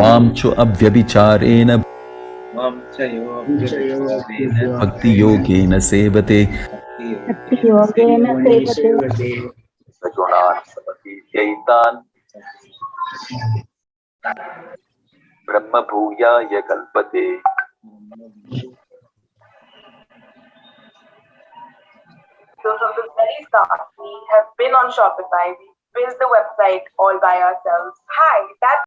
Mamcho abhyabicharena bhakti yogena sevate sagunan sapatiyaitan brahma bhuyaya kalpate. So from the very start, we have been on Shopify. We built the website all by ourselves. Hi, that's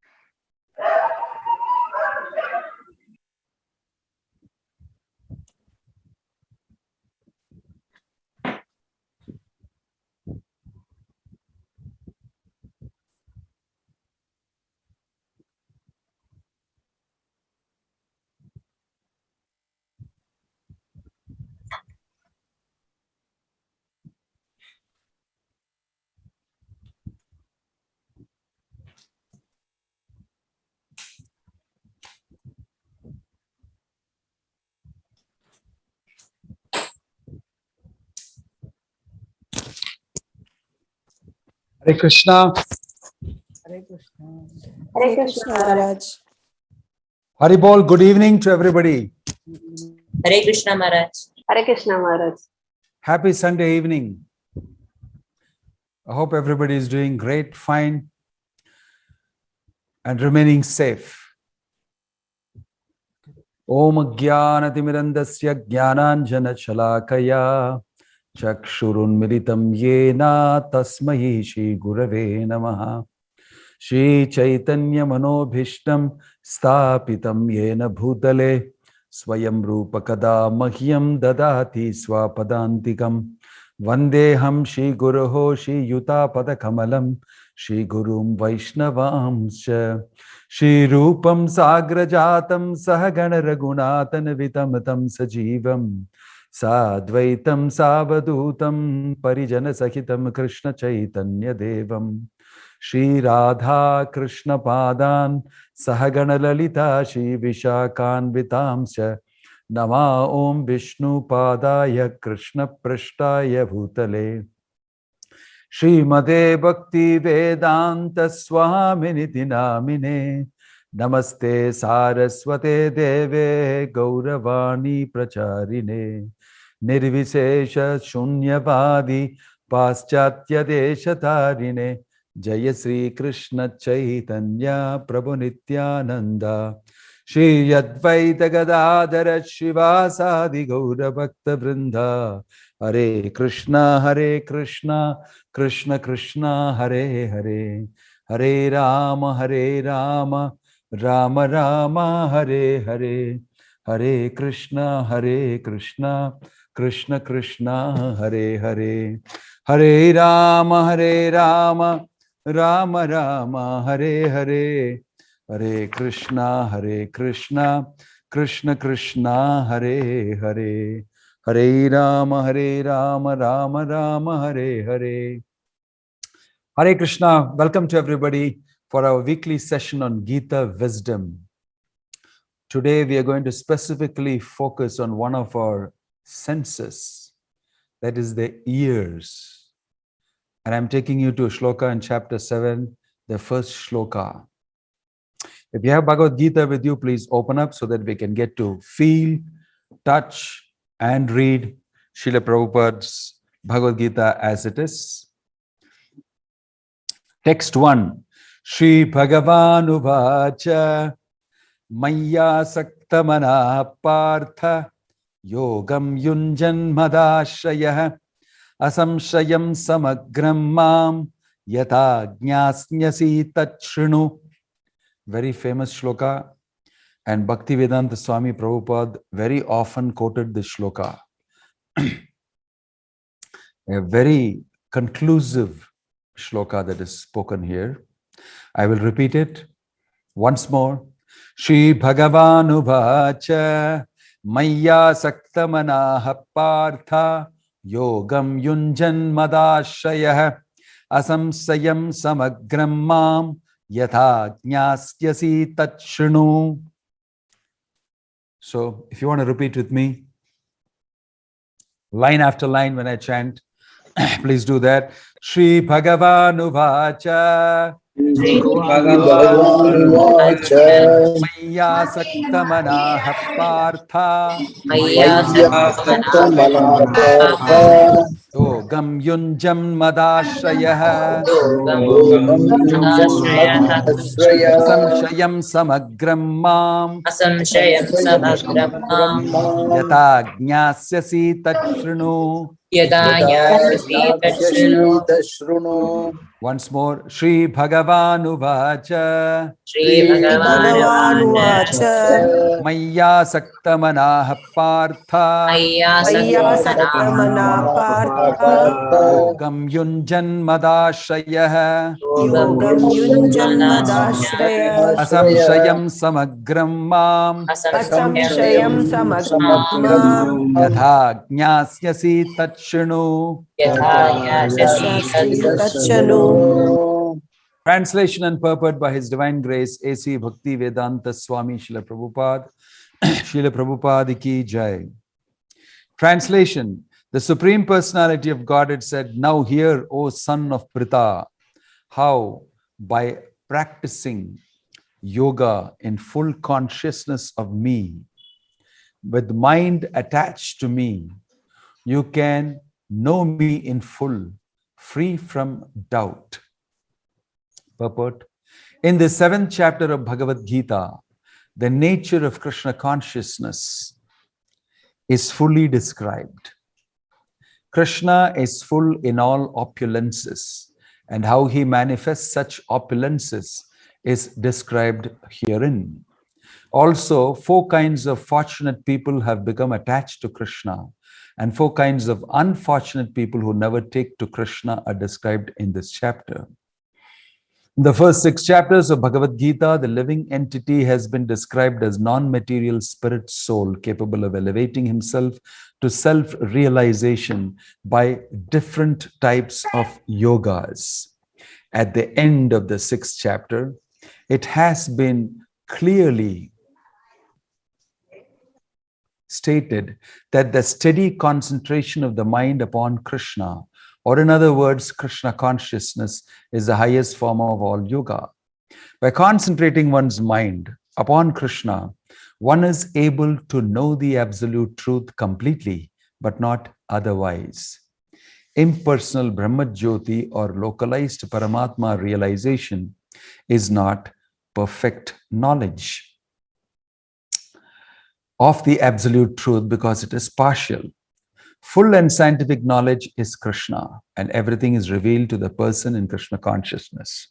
Hare Krishna. Hare Krishna. Hare Krishna Maharaj. Hari Bol, good evening to everybody. Hare Krishna Maharaj. Hare Krishna Maharaj. Happy Sunday evening. I hope everybody is doing great, fine, and remaining safe. Om Jnanatimirandasya Jnananjana Shalakaya Chakshurunmilitam Yena Tasmai Shri Gurave Namaha. Shri Chaitanya Manobhishtam Stapitam Yena Bhutale Swayam Rupa Kada Mahyam Dadati Swapadantikam Vandeham Shri Guruho Shri Yuta Padakamalam Shri Gurum Vaishnavamscha Shri Rupam Sagrajatam Sahagana Raghunatan Vitamatam Sajivam Sadvaitam Savadutam Parijana Sahitam Krishna Chaitanya Devam Shri Radha Krishna Padan Sahagana Lalita Shri Vishakan Vitamsya Nama Om Vishnu Padaya Krishna Prashtaya Bhutale Shri Made Bhakti Vedanta Swaminiti Namine Namaste Saraswate Deve Gauravani Pracharine Nirvisesha Shunyavadi Paschatya Deshatarine Jaya Sri Krishna Chaitanya Prabhu Nityananda Shri Advaita Gadadhara Shivasadi Gaura Bhakta Vrinda Hare Krishna Krishna Krishna Hare Hare Hare Rama Rama Rama Hare Hare Hare Krishna Krishna Krishna Hare Hare Hare Rama Rama Rama Hare Hare Hare Krishna Krishna Krishna Hare Hare Hare Rama Rama Rama Hare Hare. Hare Krishna. Welcome to everybody for our weekly session on Gita Wisdom. Today we are going to specifically focus on one of our senses, that is the ears. And I'm taking you to a shloka in chapter 7, the first shloka. If you have Bhagavad Gita with you, please open up so that we can get to feel, touch, and read Srila Prabhupada's Bhagavad Gita as it is. Text 1. Shri Bhagavan Uvacha Maya Saktamana Partha Yogam Yunjan Madashrayah Asamshayam Samagram Mam Yata Jnasnyasi Tachrinu. Very famous shloka, and Bhaktivedanta Swami Prabhupada very often quoted this shloka. A very conclusive shloka that is spoken here. I will repeat it once more. Shri Bhagavan Uvacha Maya Saktamanaha Partha Yogam Yunjan Madashrayah Asamsayam Samagram Mam Yatha Jnasyasi Tachrinu. So if you want to repeat with me, line after line when I chant, please do that. Shri Bhagavanu Vacha Maya Saktamanaha Partha Yogam Yunjam Madashrayah Samshayam Samagram Mam Asamshayam samagram Yata Jnasyasi Tachrunu. Yadanyasya Once more, Shri Bhagavanu Vacha Shri Bhagavan Maya Saktamanaha Partha Maya Saktamana Yogam Yunjan Madashrayah Yogam Yunjanmadashraya Asamshayam Samagram Mam Asamshayam samagram Yatha Jnasyasi Tachrunu. Yadanyasya Tachanu. Translation and purport by His Divine Grace, A.C. Bhakti Vedanta Swami Srila Prabhupada, Srila Prabhupada ki Jai. Translation: The Supreme Personality of Godhead said, "Now hear, O son of Pritha, how by practicing yoga in full consciousness of me, with mind attached to me, you can know me in full, free from doubt." Purport: In the 7th chapter of Bhagavad Gita, the nature of Krishna consciousness is fully described. Krishna is full in all opulences, and how he manifests such opulences is described herein. Also, 4 kinds of fortunate people have become attached to Krishna, and 4 kinds of unfortunate people who never take to Krishna are described in this chapter. In the first 6 chapters of Bhagavad Gita, the living entity has been described as non-material spirit soul capable of elevating himself to self-realization by different types of yogas. At the end of the 6th chapter, it has been clearly stated that the steady concentration of the mind upon Krishna, or in other words, Krishna consciousness, is the highest form of all yoga. By concentrating one's mind upon Krishna, one is able to know the absolute truth completely, but not otherwise. Impersonal Brahma Jyoti or localized Paramatma realization is not perfect knowledge of the absolute truth because it is partial. Full and scientific knowledge is Krishna, and everything is revealed to the person in Krishna consciousness.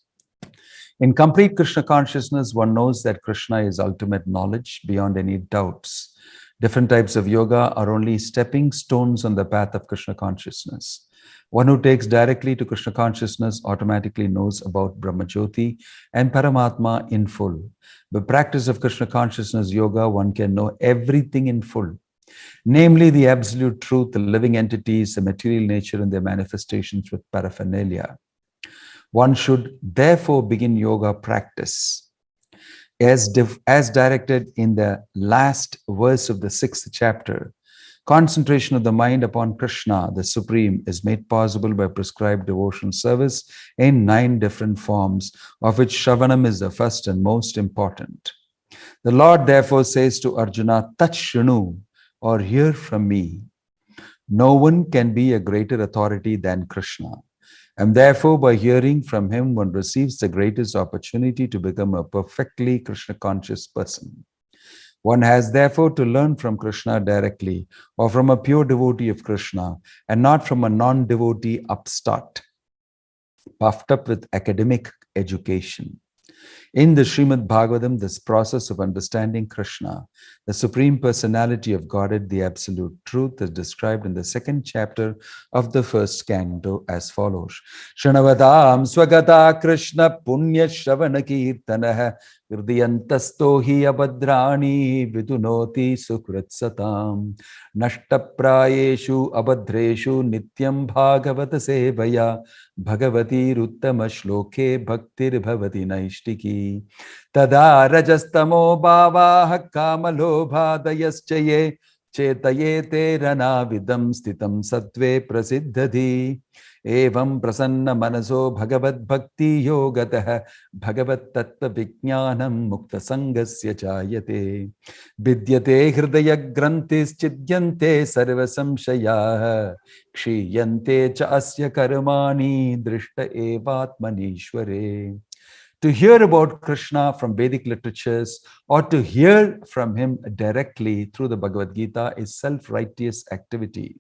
In complete Krishna consciousness, one knows that Krishna is ultimate knowledge beyond any doubts. Different types of yoga are only stepping stones on the path of Krishna consciousness. One who takes directly to Krishna consciousness automatically knows about Brahma Jyoti and Paramatma in full. By practice of Krishna consciousness yoga, one can know everything in full, namely the absolute truth, the living entities, the material nature, and their manifestations with paraphernalia. One should therefore begin yoga practice as directed in the last verse of the 6th chapter. Concentration of the mind upon Krishna, the Supreme, is made possible by prescribed devotional service in 9 different forms, of which Shravanam is the first and most important. The Lord therefore says to Arjuna, Tachrunu, or hear from me. No one can be a greater authority than Krishna. And therefore, by hearing from him, one receives the greatest opportunity to become a perfectly Krishna conscious person. One has therefore to learn from Krishna directly, or from a pure devotee of Krishna, and not from a non-devotee upstart, puffed up with academic education. In the Srimad Bhagavatam, this process of understanding Krishna, the Supreme Personality of Godhead, the Absolute Truth, is described in the 2nd chapter of the 1st canto as follows. Shanavadam swagata Krishna punya shravana kirtanah Hridayantasto hi abhadrani vidunoti sukritsatam nashtaprayeshu abhadreshu nityam bhagavata sevaya bhagavati ruttama shloke bhaktir bhavati naishtiki tada rajastamo bhavaha kamalobhadayaschaye chetayete ranavidam stitam sattve prasiddhati evam prasanna manaso bhagavad bhakti yogatah bhagavat tattva vijnanam mukta sangasya chayate vidyate hridaya grantis chidyante sarva samshayah kshiyante cha asya karmani drishta evatmanishware. To hear about Krishna from Vedic literatures or to hear from him directly through the Bhagavad Gita is self-righteous activity.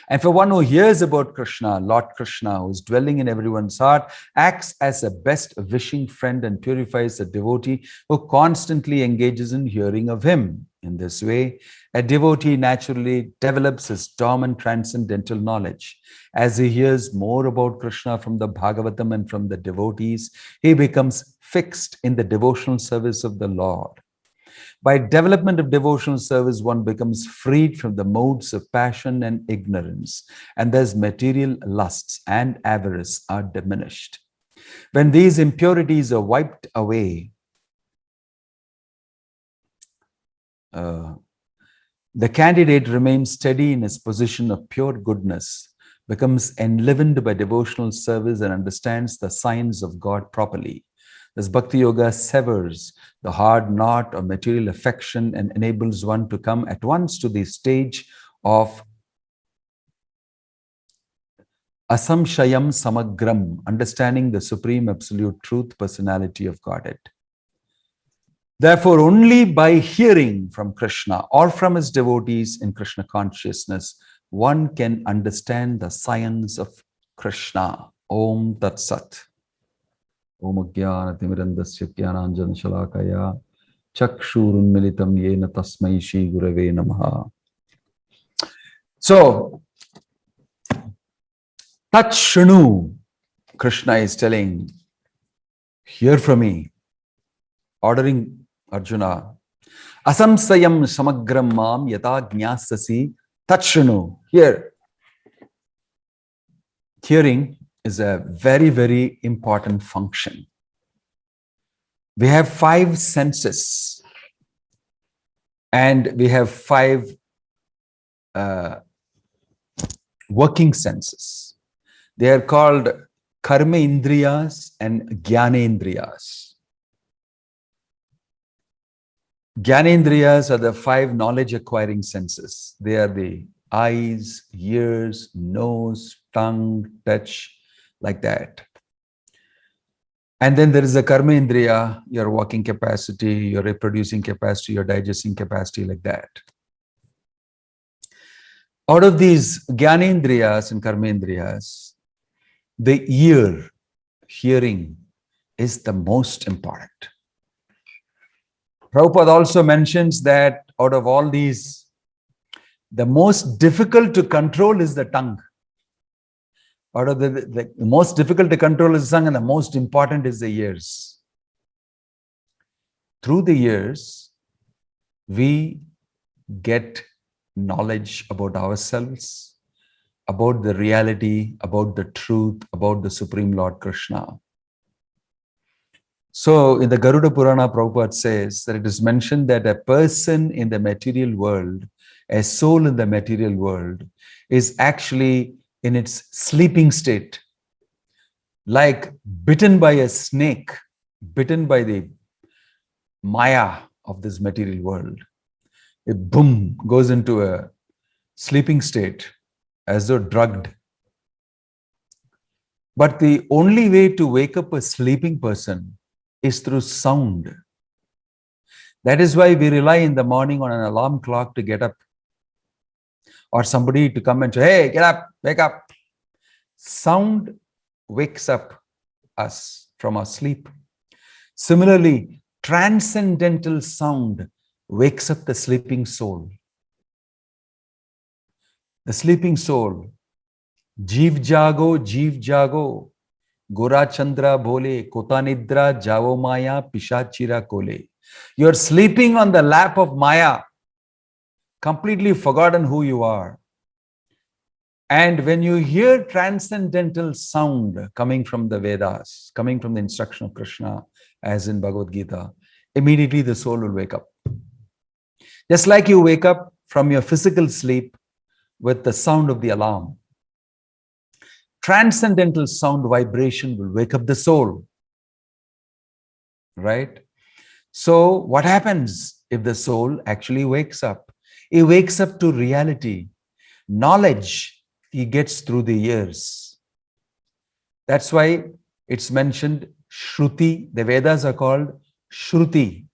And for one who hears about Krishna, Lord Krishna, who is dwelling in everyone's heart, acts as a best wishing friend and purifies the devotee who constantly engages in hearing of him. In this way, a devotee naturally develops his dormant transcendental knowledge. As he hears more about Krishna from the Bhagavatam and from the devotees, he becomes fixed in the devotional service of the Lord. By development of devotional service, one becomes freed from the modes of passion and ignorance, and thus material lusts and avarice are diminished. When these impurities are wiped away, the candidate remains steady in his position of pure goodness, becomes enlivened by devotional service, and understands the science of God properly. This Bhakti Yoga severs the hard knot of material affection and enables one to come at once to the stage of Asamshayam Samagram, understanding the supreme absolute truth, personality of Godhead. Therefore, only by hearing from Krishna or from his devotees in Krishna consciousness, one can understand the science of Krishna. Om Tat Sat. Om Ajnana Timirandasya Jnananjana Shalakaya Chakshurunmilitam Yena Tasmai Shri Gurave Namaha. So, Tat Shunu, Krishna is telling, hear from me, ordering Arjuna, Asamsayam Samagram Mam Yata Jnasasi Tat Shunu. Here, hearing is a very, very important function. We have 5 senses and we have 5 working senses. They are called Karma Indriyas and Jnanendriyas. Jnanendriyas are the 5 knowledge acquiring senses. They are the eyes, ears, nose, tongue, touch, like that. And then there is a Karma Indriya, your walking capacity, your reproducing capacity, your digesting capacity, like that. Out of these Jnanendriyas and Karma Indriyas, the ear, hearing, is the most important. Prabhupada also mentions that out of all these, the most difficult to control is the tongue. Out of the most difficult to control is the tongue, and the most important is the ears. Through the ears, we get knowledge about ourselves, about the reality, about the truth, about the Supreme Lord Krishna. So in the Garuda Purana, Prabhupada says that it is mentioned that a person in the material world, a soul in the material world, is actually in its sleeping state, like bitten by a snake, bitten by the maya of this material world. It boom goes into a sleeping state as though drugged. But the only way to wake up a sleeping person is through sound. That is why we rely in the morning on an alarm clock to get up, or somebody to come and say, hey, get up, wake up. Sound wakes up us from our sleep. Similarly, transcendental sound wakes up the sleeping soul. The sleeping soul, Jeev Jago, Gora Chandra Bole, Kotanidra Javo Maya Pishachira Kole. You're sleeping on the lap of Maya, completely forgotten who you are. And when you hear transcendental sound coming from the Vedas, coming from the instruction of Krishna, as in Bhagavad Gita, immediately the soul will wake up. Just like you wake up from your physical sleep with the sound of the alarm, transcendental sound vibration will wake up the soul. Right? So what happens if the soul actually wakes up? It wakes up to reality. Knowledge he gets through the years. That's why it's mentioned Shruti. The Vedas are called Shruti.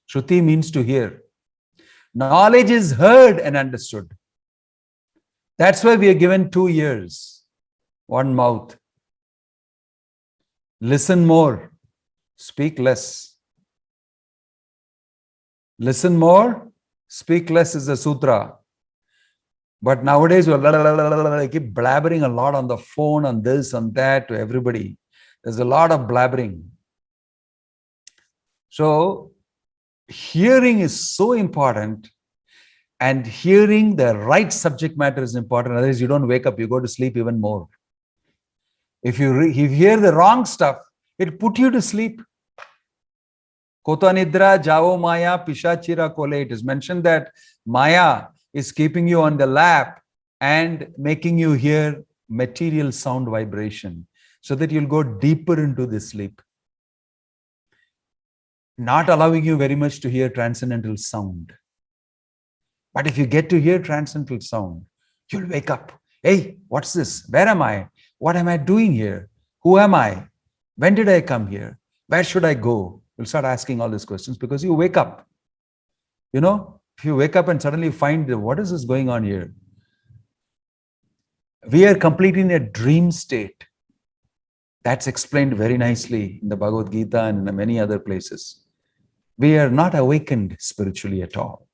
Shruti means to hear. Knowledge is heard and understood. That's why we are given 2 ears, 1 mouth. Listen more, speak less. Listen more, speak less is the sutra. But nowadays, we keep blabbering a lot on the phone, on this, on that, to everybody. There's a lot of blabbering. So, hearing is so important, and hearing the right subject matter is important. Otherwise, you don't wake up, you go to sleep even more. If you hear the wrong stuff, it put you to sleep. Kotanidra Javo Maya Pishachira Kole. It is mentioned that Maya is keeping you on the lap and making you hear material sound vibration so that you'll go deeper into the sleep. Not allowing you very much to hear transcendental sound. But if you get to hear transcendental sound, you'll wake up. Hey, what's this? Where am I? What am I doing here? Who am I? When did I come here? Where should I go? You'll start asking all these questions because you wake up. You know, if you wake up and suddenly find, what is this going on here? We are completely in a dream state. That's explained very nicely in the Bhagavad Gita and in many other places. We are not awakened spiritually at all.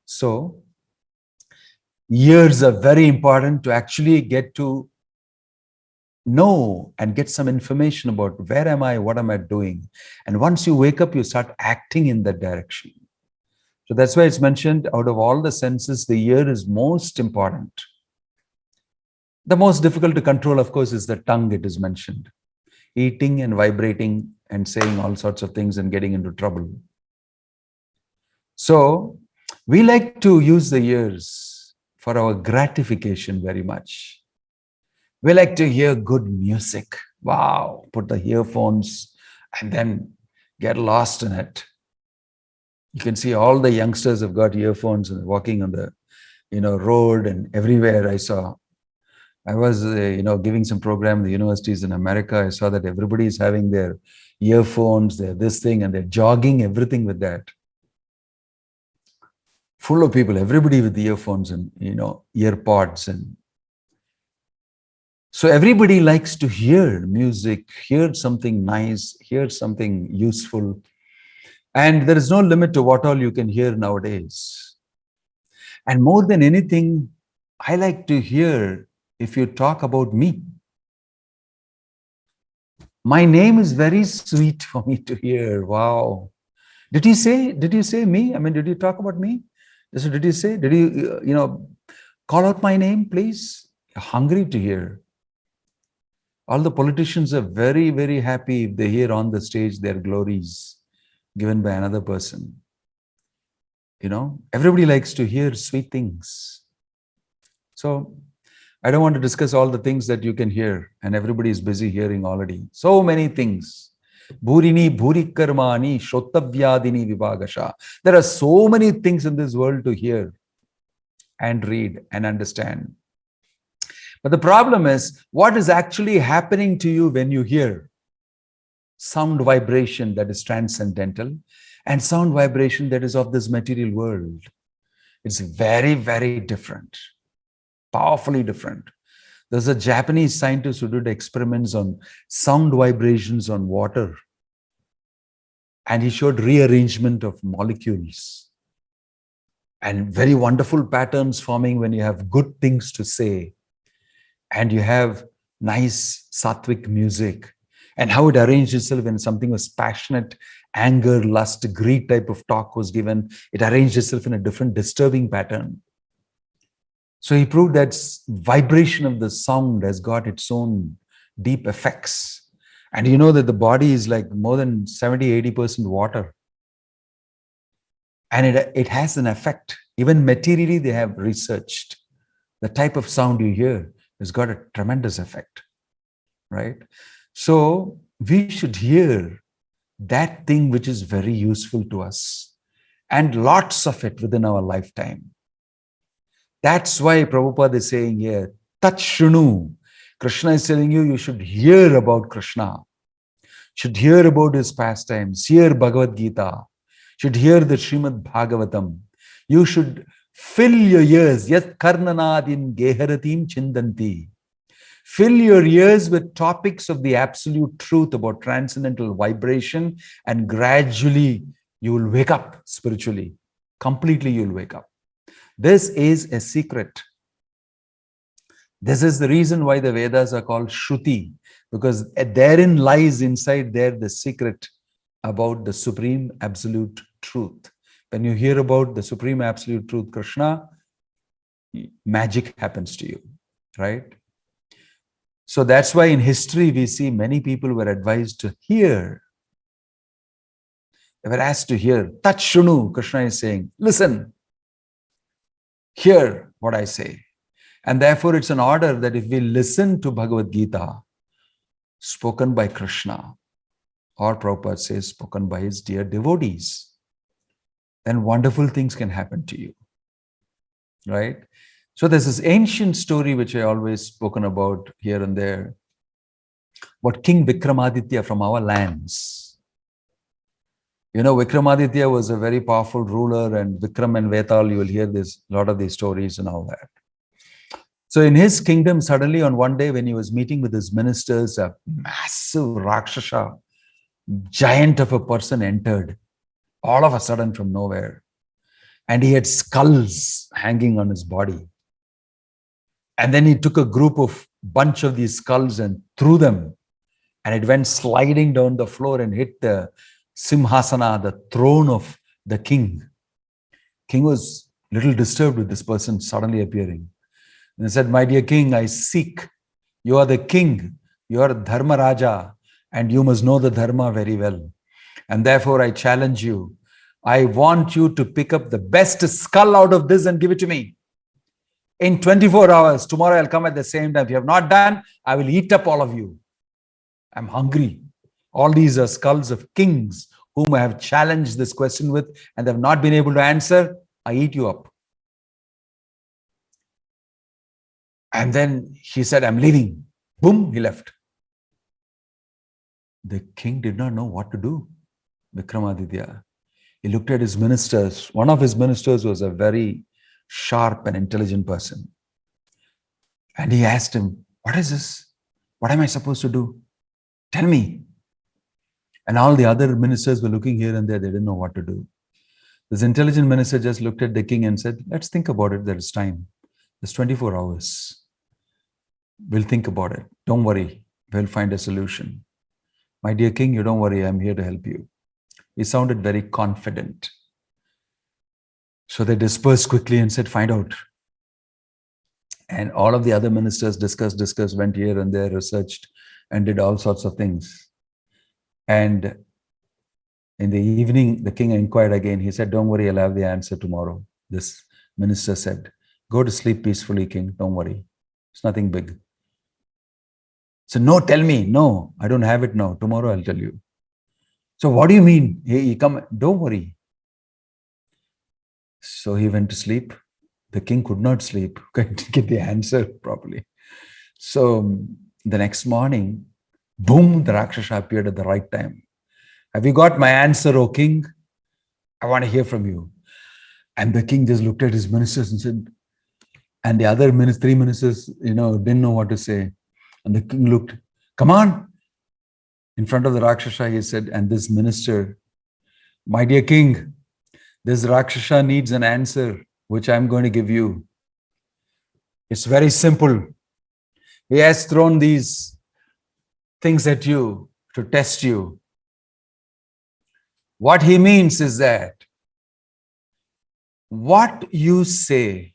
So, years are very important to actually get to know and get some information about where am I, what am I doing. And once you wake up, you start acting in that direction. So that's why it's mentioned out of all the senses, the ear is most important. The most difficult to control, of course, is the tongue, it is mentioned. Eating and vibrating and saying all sorts of things and getting into trouble. So we like to use the ears for our gratification very much. We like to hear good music. Wow, put the earphones and then get lost in it. You can see all the youngsters have got earphones and walking on the, road and everywhere. I was, giving some program in the universities in America. I saw that everybody is having their earphones, they're this thing, and they're jogging everything with that. Full of people, everybody with the earphones and, earpods. And so everybody likes to hear music, hear something nice, hear something useful. And there is no limit to what all you can hear nowadays. And more than anything, I like to hear if you talk about me. My name is very sweet for me to hear. Wow. Did you say me? I mean, did you talk about me? So did you call out my name, please? Hungry to hear. All the politicians are very, very happy if they hear on the stage their glories given by another person. Everybody likes to hear sweet things. So I don't want to discuss all the things that you can hear, and everybody is busy hearing already. So many things. Bhurini bhuri karmani shotavyadini vibhagasha. There are so many things in this world to hear and read and understand. But the problem is, what is actually happening to you when you hear sound vibration that is transcendental and sound vibration that is of this material world? It's very, very different, powerfully different. There's a Japanese scientist who did experiments on sound vibrations on water. And he showed rearrangement of molecules and very wonderful patterns forming when you have good things to say and you have nice sattvic music and how it arranged itself when something was passionate, anger, lust, greed type of talk was given. It arranged itself in a different disturbing pattern. So he proved that vibration of the sound has got its own deep effects. And you know that the body is like more than 70-80% water. And it has an effect. Even materially, they have researched. The type of sound you hear has got a tremendous effect, right? So we should hear that thing which is very useful to us, and lots of it within our lifetime. That's why Prabhupada is saying here, Tat Shrunu. Krishna is telling you, you should hear about Krishna, should hear about his pastimes, hear Bhagavad Gita, should hear the Srimad Bhagavatam. You should fill your ears, Yat Karnanadin Geharatim Chindanti. Fill your ears with topics of the absolute truth about transcendental vibration, and gradually you will wake up spiritually. Completely you will wake up. This is a secret. This is the reason why the Vedas are called Shruti, because therein lies inside there the secret about the supreme absolute truth. When you hear about the supreme absolute truth, Krishna, magic happens to you, right? So that's why in history we see many people were advised to hear. They were asked to hear. Tat Shrunu, Krishna is saying, listen, hear what I say. And therefore it's an order that if we listen to Bhagavad Gita, spoken by Krishna, or Prabhupada says spoken by his dear devotees, then wonderful things can happen to you, right? So there's this ancient story which I always spoken about here and there, about King Vikramaditya from our lands. You know, Vikramaditya was a very powerful ruler, and Vikram and Vetal, you will hear this, a lot of these stories and all that. So in his kingdom, suddenly on one day when he was meeting with his ministers, a massive Rakshasa, giant of a person entered, all of a sudden from nowhere. And he had skulls hanging on his body. And then he took a bunch of these skulls and threw them. And it went sliding down the floor and hit the Simhasana, the throne of the king. King was a little disturbed with this person suddenly appearing. And he said, my dear king, I seek. You are the king. You are Dharma Raja. And you must know the Dharma very well. And therefore I challenge you. I want you to pick up the best skull out of this and give it to me. In 24 hours, tomorrow I'll come at the same time. If you have not done, I will eat up all of you. I'm hungry. All these are skulls of kings whom I have challenged this question with, and they have not been able to answer. I eat you up. And then he said, I'm leaving. Boom, he left. The king did not know what to do. Vikramaditya. He looked at his ministers. One of his ministers was a very sharp and intelligent person. And he asked him, what is this? What am I supposed to do? Tell me. And all the other ministers were looking here and there. They didn't know what to do. This intelligent minister just looked at the king and said, let's think about it. There is time. There's 24 hours. We'll think about it. Don't worry. We'll find a solution. My dear king, you don't worry. I'm here to help you. He sounded very confident. So they dispersed quickly and said, find out. And all of the other ministers discussed, went here and there, researched, and did all sorts of things. And in the evening, the king inquired again. He said, don't worry, I'll have the answer tomorrow. This minister said, go to sleep peacefully, king. Don't worry. It's nothing big. So, no, tell me. No, I don't have it now. Tomorrow I'll tell you. So what do you mean? He come, don't worry. So he went to sleep. The king could not sleep, couldn't get the answer properly. So the next morning, boom, the Rakshasa appeared at the right time. Have you got my answer, O king? I want to hear from you. And the king just looked at his ministers and said, and the other three ministers, didn't know what to say. And the king looked, come on. In front of the Rakshasa, he said, and this minister, my dear king, this Rakshasa needs an answer, which I'm going to give you. It's very simple. He has thrown these things at you. to test you. What he means is that what you say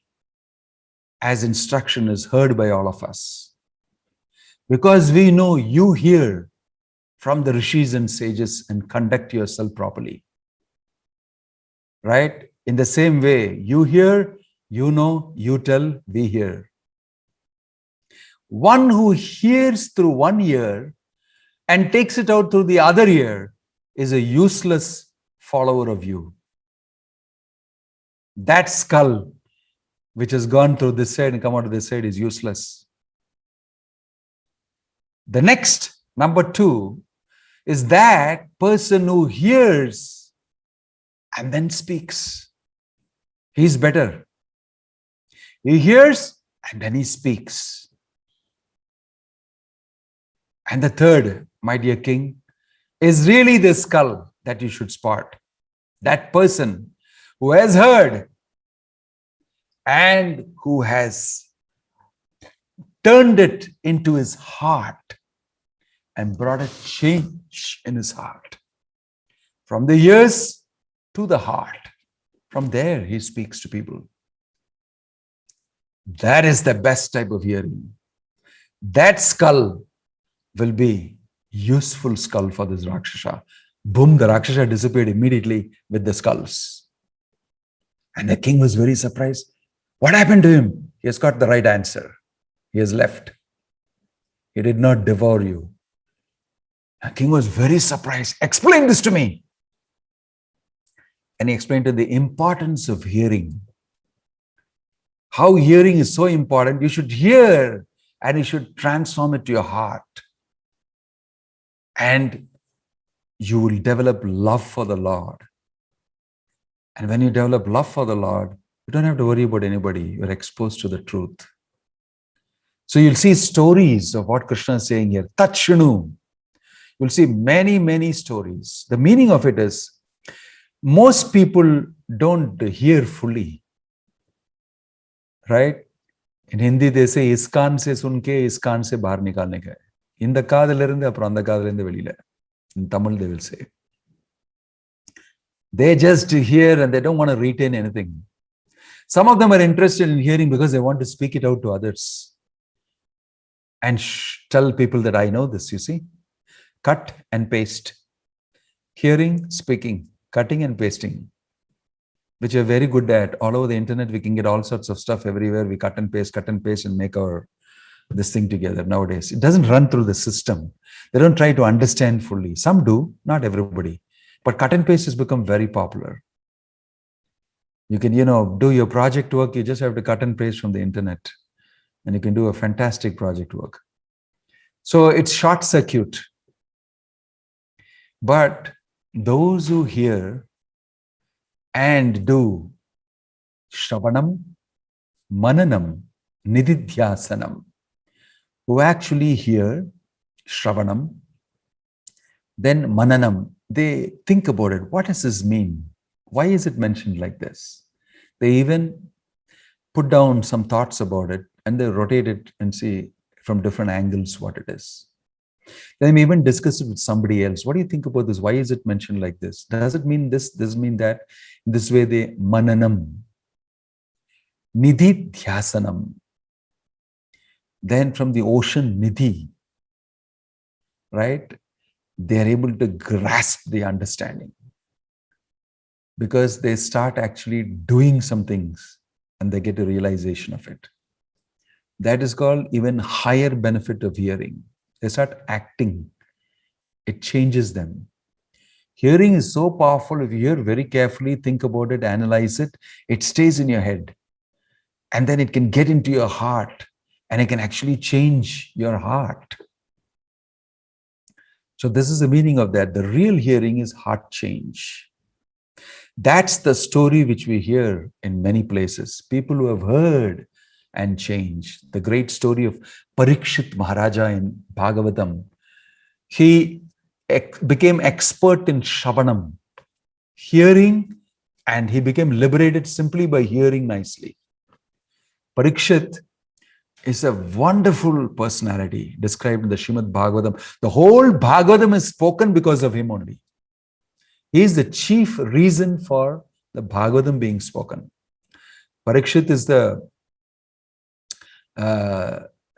as instruction is heard by all of us. Because we know you hear from the rishis and sages and conduct yourself properly. Right? In the same way, you hear, you know, you tell, we hear. One who hears through one ear and takes it out through the other ear is a useless follower of you. That skull which has gone through this side and come out of this side is useless. The next, number 2, is that person who hears and then speaks. He's better. He hears and then he speaks. And the third, my dear king, is really the skull that you should spot. That person who has heard and who has turned it into his heart and brought a change in his heart. From the ears to the heart. From there, he speaks to people. That is the best type of hearing. That skull will be useful skull for this Rakshasa. Boom, the Rakshasa disappeared immediately with the skulls. And the king was very surprised. What happened to him? He has got the right answer. He has left. He did not devour you. The king was very surprised. Explain this to me. And he explained to the importance of hearing. How hearing is so important. You should hear and you should transform it to your heart. And you will develop love for the Lord. And when you develop love for the Lord, you don't have to worry about anybody. You're exposed to the truth. So you'll see stories of what Krishna is saying here. Tat Shunu. You'll see many, many stories. The meaning of it is, most people don't hear fully. Right? In Hindi, they say, is kaan se sunke, is kaan se bahar nikalne ka hai. In the kaadilirinde, apra andha kaadilirinde velila. In Tamil, they will say. They just hear and they don't want to retain anything. Some of them are interested in hearing because they want to speak it out to others. And tell people that I know this, you see. Cut and paste. Hearing, speaking, cutting and pasting. Which we're very good at. All over the internet, we can get all sorts of stuff everywhere. We cut and paste and make this thing together nowadays. It doesn't run through the system. They don't try to understand fully. Some do, not everybody. But cut and paste has become very popular. You can, do your project work. You just have to cut and paste from the internet. And you can do a fantastic project work. So it's short circuit. But those who hear and do Shravanam, Mananam, Nididhyasanam, who actually hear Shravanam, then Mananam, they think about it. What does this mean? Why is it mentioned like this? They even put down some thoughts about it and they rotate it and see from different angles what it is. They may even discuss it with somebody else. What do you think about this? Why is it mentioned like this? Does it mean this? Does it mean that? In this way, they mananam, nidhi dhyasanam. Then from the ocean, nidhi, right? They are able to grasp the understanding because they start actually doing some things and they get a realization of it. That is called even higher benefit of hearing. They start acting. It changes them. Hearing is so powerful. If you hear very carefully, think about it, analyze it, it stays in your head. And then it can get into your heart and it can actually change your heart. So this is the meaning of that. The real hearing is heart change. That's the story which we hear in many places. People who have heard and changed. The great story of Parikshit Maharaja in Bhagavatam. He became expert in Shravanam, hearing, and he became liberated simply by hearing nicely. Parikshit is a wonderful personality described in the Srimad Bhagavatam. The whole Bhagavatam is spoken because of him only. He is the chief reason for the Bhagavatam being spoken. Parikshit is the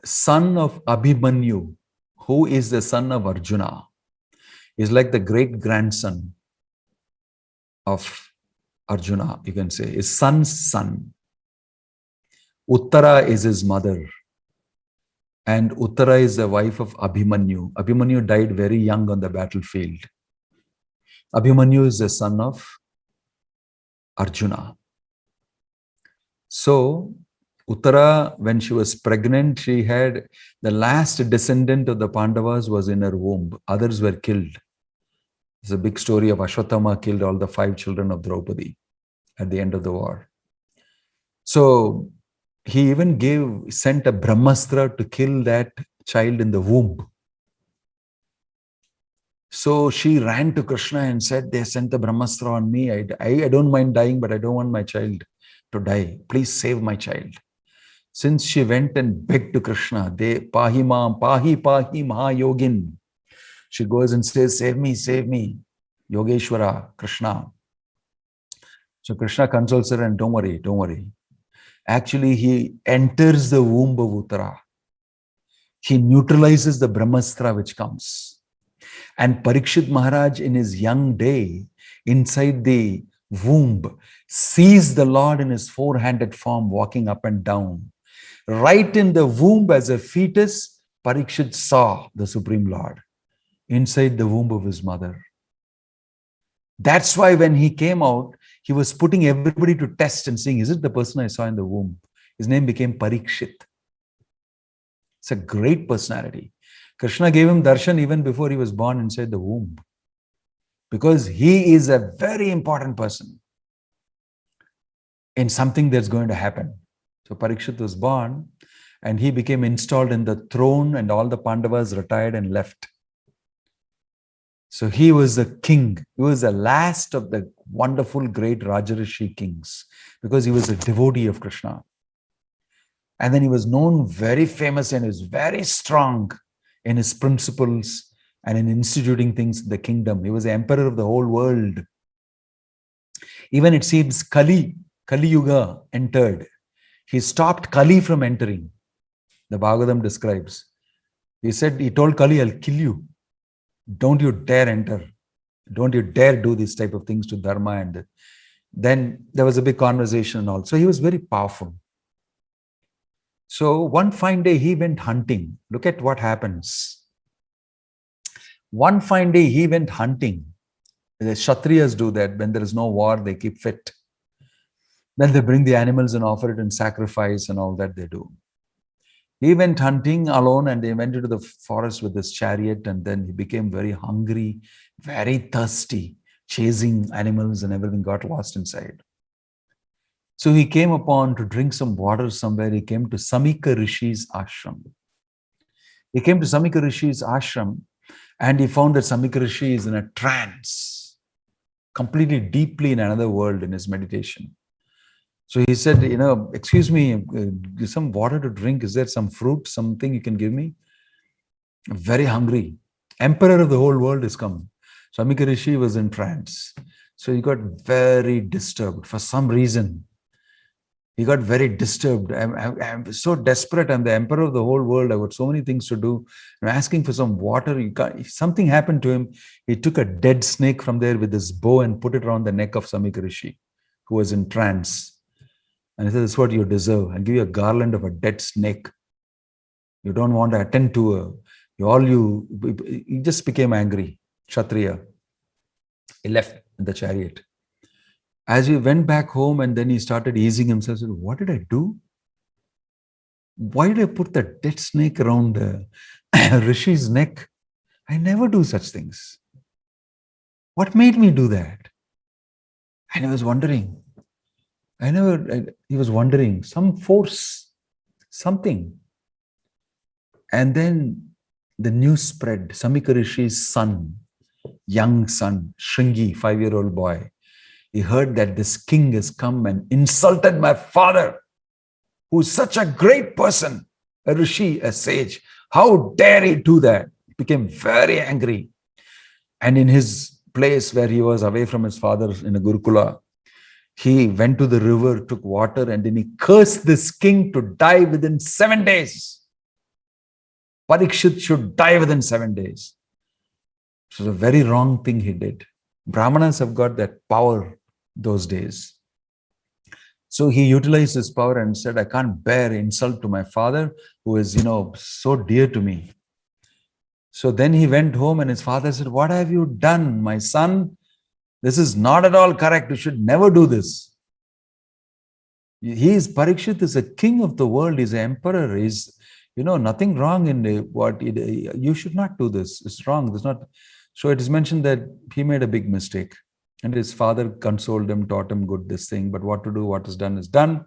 son of Abhimanyu, who is the son of Arjuna. He's like the great-grandson of Arjuna, you can say, his son's son. Uttara is his mother. And Uttara is the wife of Abhimanyu. Abhimanyu died very young on the battlefield. Abhimanyu is the son of Arjuna. So, Uttara, when she was pregnant, she had the last descendant of the Pandavas was in her womb. Others were killed. It's a big story of Ashwatthama killed all the 5 children of Draupadi at the end of the war. So, he even sent a Brahmastra to kill that child in the womb. So she ran to Krishna and said, they sent the Brahmastra on me. I don't mind dying, but I don't want my child to die. Please save my child. Since she went and begged to Krishna, pahi mahayogin. She goes and says, save me, Yogeshwara, Krishna. So Krishna consoles her and don't worry. Actually, he enters the womb of Uttara. He neutralizes the Brahmastra which comes. And Parikshit Maharaj in his young day, inside the womb, sees the Lord in his 4-handed form walking up and down. Right in the womb as a fetus, Parikshit saw the Supreme Lord inside the womb of his mother. That's why when he came out, he was putting everybody to test and saying, is it the person I saw in the womb? His name became Parikshit. It's a great personality. Krishna gave him darshan even before he was born inside the womb. Because he is a very important person in something that's going to happen. So Parikshit was born and he became installed in the throne and all the Pandavas retired and left. So he was the king. He was the last of the wonderful great Rajarishi kings because he was a devotee of Krishna. And then he was known very famous and he was very strong in his principles and in instituting things in the kingdom. He was the emperor of the whole world. Even it seems Kali Yuga entered. He stopped Kali from entering. The Bhagavatam describes. He told Kali, I'll kill you. Don't you dare enter. Don't you dare do these type of things to Dharma. And then there was a big conversation and all. So he was very powerful. So one fine day he went hunting. Look at what happens. One fine day he went hunting. The Kshatriyas do that. When there is no war, they keep fit. Then they bring the animals and offer it in sacrifice and all that they do. He went hunting alone and they went into the forest with his chariot and then he became very hungry, very thirsty, chasing animals and everything, got lost inside. So he came upon to drink some water somewhere. He came to Samika Rishi's ashram. He came to Samika Rishi's ashram and he found that Samika Rishi is in a trance, completely deeply in another world in his meditation. So he said, excuse me, some water to drink. Is there some fruit, something you can give me? I'm very hungry. Emperor of the whole world is come. Samika Rishi was in trance. So he got very disturbed for some reason. He got very disturbed. I'm so desperate. I'm the emperor of the whole world. I've got so many things to do. I'm asking for some water. Something happened to him. He took a dead snake from there with his bow and put it around the neck of Samika Rishi, who was in trance. And he said, this is what you deserve. I'll give you a garland of a dead snake. You don't want to attend to he just became angry. Kshatriya. He left the chariot. As he went back home and then he started easing himself, he said, what did I do? Why did I put the dead snake around Rishi's neck? I never do such things. What made me do that? And he was wondering. He was wondering, some force, something. And then the news spread. Samika Rishi's son, young son, Shringi, 5-year-old boy, he heard that this king has come and insulted my father, who's such a great person. a rishi, a sage. How dare he do that? Became very angry. And in his place where he was away from his father in a Gurukula, he went to the river, took water, and then he cursed this king to die within 7 days. Parikshit should die within 7 days. It was a very wrong thing he did. Brahmanas have got that power those days. So he utilized his power and said, I can't bear insult to my father, who is, so dear to me. So then he went home and his father said, what have you done, my son? This is not at all correct. You should never do this. Parikshit is a king of the world. He's an emperor. He's, nothing wrong in what you should not do this. It's wrong. There's not. So it is mentioned that he made a big mistake. And his father consoled him, taught him good this thing, but what to do, what is done is done.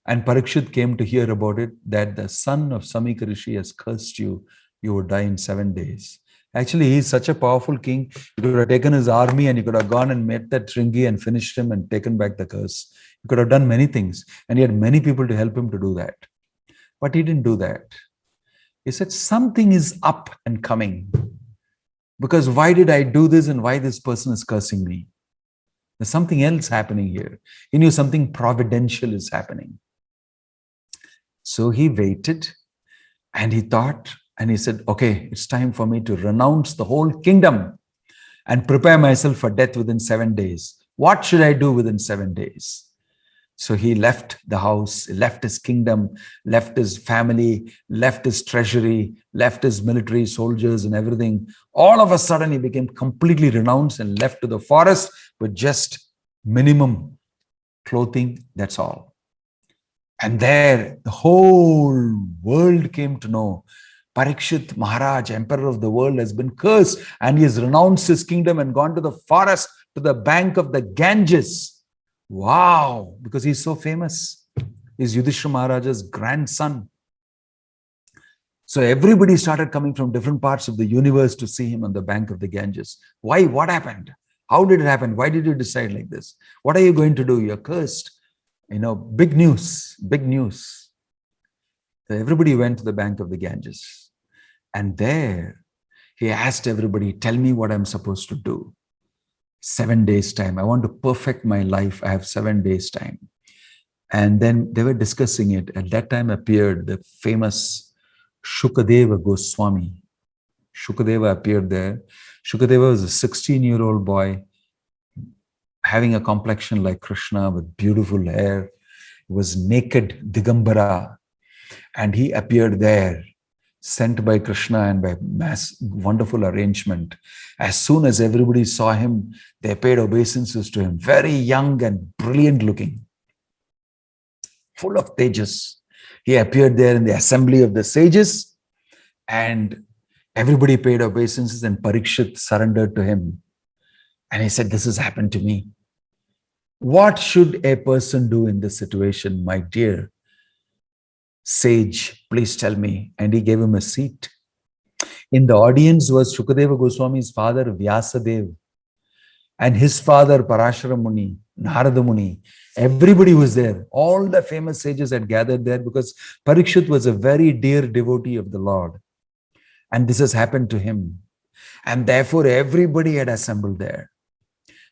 And Parikshit came to hear about it, that the son of Samika Rishi has cursed you. You would die in 7 days. Actually, he's such a powerful king. He could have taken his army and he could have gone and met that Shringi and finished him and taken back the curse. He could have done many things. And he had many people to help him to do that. But he didn't do that. He said, something is up and coming. Because why did I do this and why this person is cursing me? There's something else happening here. He knew something providential is happening. So he waited and he thought, and he said, okay, it's time for me to renounce the whole kingdom and prepare myself for death within 7 days. What should I do within 7 days? So he left the house, left his kingdom, left his family, left his treasury, left his military soldiers and everything. All of a sudden, he became completely renounced and left to the forest with just minimum clothing. That's all. And there, the whole world came to know Parikshit Maharaj, emperor of the world, has been cursed and he has renounced his kingdom and gone to the forest, to the bank of the Ganges. Wow, because he's so famous. He's Yudhishthira Maharaja's grandson. So everybody started coming from different parts of the universe to see him on the bank of the Ganges. Why? What happened? How did it happen? Why did you decide like this? What are you going to do? You're cursed. Big news, big news. So everybody went to the bank of the Ganges. And there, he asked everybody, tell me what I'm supposed to do. 7 days time. I want to perfect my life. I have 7 days time. And then they were discussing it. At that time appeared the famous Shukadeva Goswami. Shukadeva appeared there. Shukadeva was a 16-year-old boy having a complexion like Krishna with beautiful hair. He was naked, Digambara. And he appeared there, sent by Krishna and by wonderful arrangement. As soon as everybody saw him, they paid obeisances to him. Very young and brilliant looking, full of tejas. He appeared there in the assembly of the sages and everybody paid obeisances and Parikshit surrendered to him. And he said, this has happened to me. What should a person do in this situation, my dear sage? Please tell me. And he gave him a seat. In the audience was Shukadeva Goswami's father, Vyasadev, and his father, Parashara Muni, Narada Muni. Everybody was there. All the famous sages had gathered there because Parikshit was a very dear devotee of the Lord. And this has happened to him. And therefore, everybody had assembled there.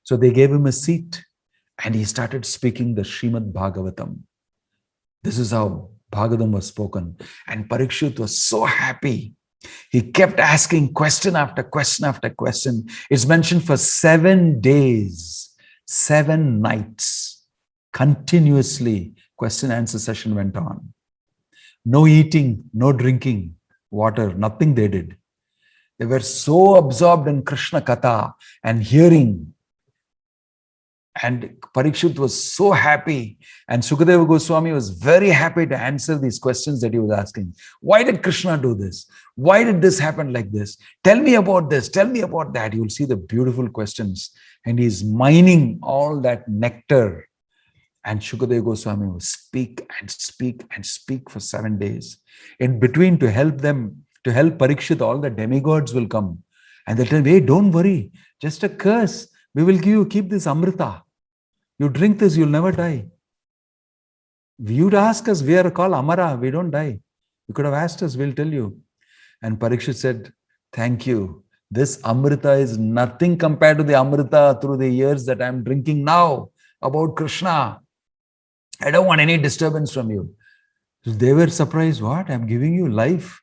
So they gave him a seat and he started speaking the Srimad Bhagavatam. This is how Bhagavatam was spoken. And Parikshit was so happy. He kept asking question after question after question. It's mentioned for 7 days, 7 nights, continuously question answer session went on. No eating, no drinking water, nothing they did. They were so absorbed in Krishna Katha and hearing. And Parikshit was so happy. And Shukadeva Goswami was very happy to answer these questions that he was asking. Why did Krishna do this? Why did this happen like this? Tell me about this. Tell me about that. You will see the beautiful questions. And he's mining all that nectar. And Shukadeva Goswami will speak and speak and speak for 7 days. In between, to help Parikshit, all the demigods will come. And they'll tell him, hey, don't worry. Just a curse. We will keep this Amrita. You drink this, you'll never die. You'd ask us, we are called Amara, we don't die. You could have asked us, we'll tell you. And Parikshit said, thank you. This Amrita is nothing compared to the Amrita through the years that I'm drinking now about Krishna. I don't want any disturbance from you. So they were surprised, what? I'm giving you life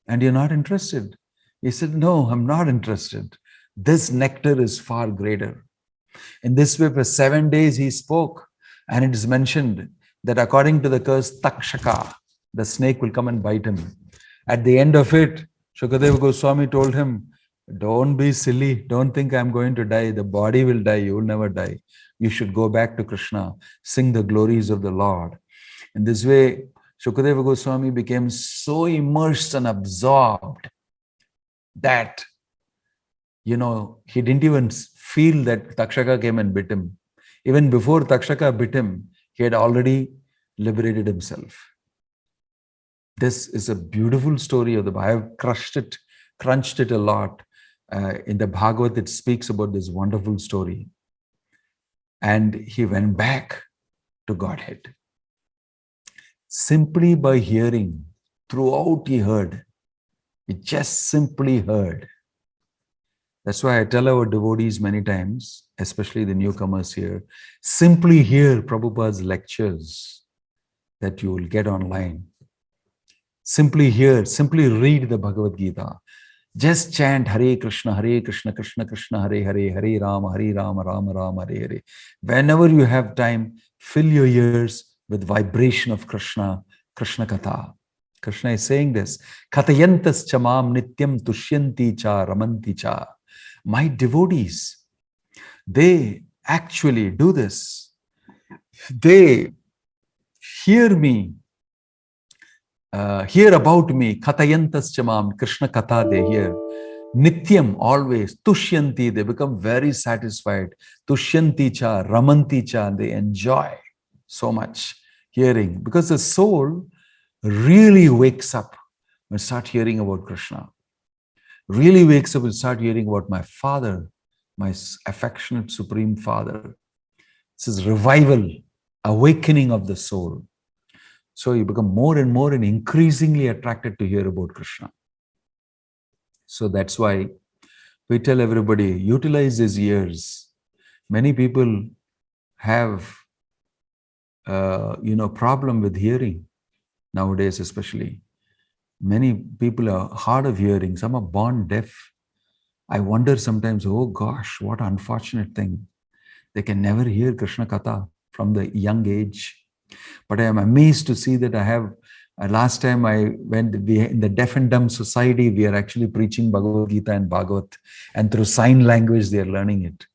and you're not interested. He said, no, I'm not interested. This nectar is far greater. In this way, for 7 days he spoke, and it is mentioned that according to the curse, Takshaka, the snake will come and bite him. At the end of it, Shukadeva Goswami told him, don't be silly. Don't think I'm going to die. The body will die. You will never die. You should go back to Krishna. Sing the glories of the Lord. In this way, Shukadeva Goswami became so immersed and absorbed that, he didn't even feel that Takshaka came and bit him. Even before Takshaka bit him, he had already liberated himself. This is a beautiful story of the Bible. I have crunched it a lot. In the Bhagavad, it speaks about this wonderful story. And he went back to Godhead. Simply by hearing, throughout he heard. He just simply heard. That's why I tell our devotees many times, especially the newcomers here, simply hear Prabhupada's lectures that you will get online. Simply hear, simply read the Bhagavad Gita. Just chant Hare Krishna, Krishna Krishna, Hare Hare, Hare Rama, Rama Rama, Hare Hare. Whenever you have time, fill your ears with vibration of Krishna, Krishna Katha. Krishna is saying this, Katayantas chamam nityam tushyanti cha ramanti cha. My devotees, they actually do this. They hear me, hear about me, Katayantas chamam, Krishna Katha they hear. Nityam, always, tushyanti, they become very satisfied. Tushyanti cha, ramanti cha, they enjoy so much hearing. Because the soul really wakes up when start hearing about Krishna. Really wakes up and start hearing about my Father, my affectionate Supreme Father. This is revival, awakening of the soul. So you become more and more and increasingly attracted to hear about Krishna. So that's why we tell everybody, utilize these ears. Many people have, problem with hearing nowadays, especially. Many people are hard of hearing. Some are born deaf. I wonder sometimes, oh gosh, what unfortunate thing. They can never hear Krishna Katha from the young age. But I am amazed to see that I have, last time I went, in the Deaf and Dumb Society, we are actually preaching Bhagavad Gita and Bhagavat. And through sign language, they are learning it.